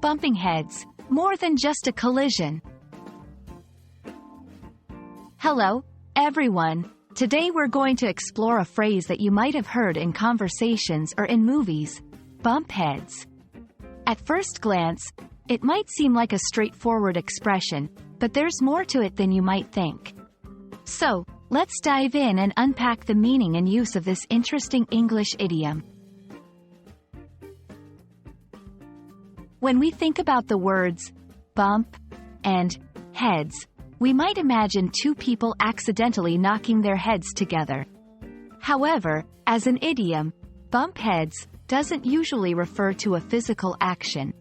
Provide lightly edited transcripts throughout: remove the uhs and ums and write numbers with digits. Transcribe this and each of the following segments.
bumping heads, more than just a collision. Hello, everyone. Today we're going to explore a phrase that you might have heard in conversations or in movies: bump heads. At first glance, it might seem like a straightforward expression, but there's more to it than you might think. So, let's dive in and unpack the meaning and use of this interesting English idiom. When we think about the words bump and heads, we might imagine two people accidentally knocking their heads together. However, as an idiom, bump heads doesn't usually refer to a physical action.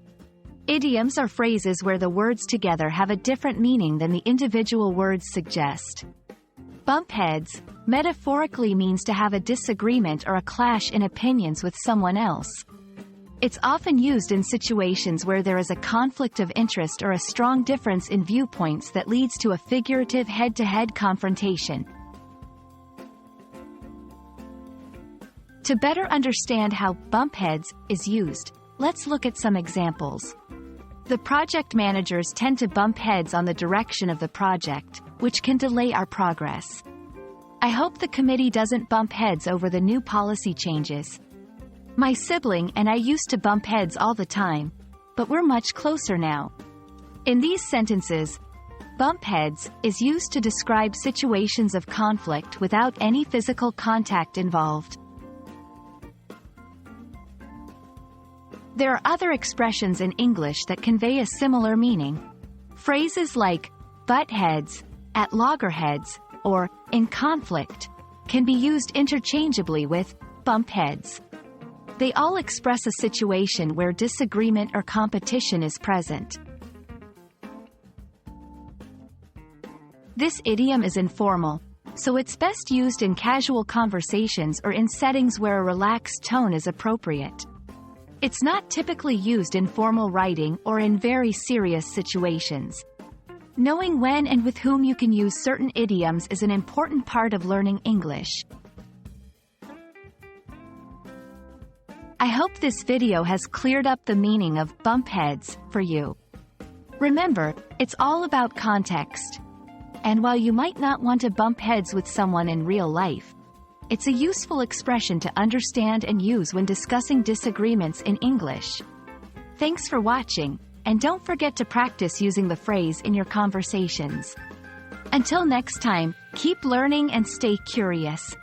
Idioms are phrases where the words together have a different meaning than the individual words suggest. Bump heads metaphorically means to have a disagreement or a clash in opinions with someone else. It's often used in situations where there is a conflict of interest or a strong difference in viewpoints that leads to a figurative head-to-head confrontation. To better understand how bump heads is used, let's look at some examples. The project managers tend to bump heads on the direction of the project, which can delay our progress. I hope the committee doesn't bump heads over the new policy changes. My sibling and I used to bump heads all the time, but we're much closer now. In these sentences, bump heads is used to describe situations of conflict without any physical contact involved. There are other expressions in English that convey a similar meaning. Phrases like butt heads, at loggerheads, or in conflict can be used interchangeably with bump heads. They all express a situation where disagreement or competition is present. This idiom is informal, so it's best used in casual conversations or in settings where a relaxed tone is appropriate. It's not typically used in formal writing or in very serious situations. Knowing when and with whom you can use certain idioms is an important part of learning English. I hope this video has cleared up the meaning of bump heads for you. Remember, it's all about context. And while you might not want to bump heads with someone in real life, it's a useful expression to understand and use when discussing disagreements in English. Thanks for watching, and don't forget to practice using the phrase in your conversations. Until next time, keep learning and stay curious.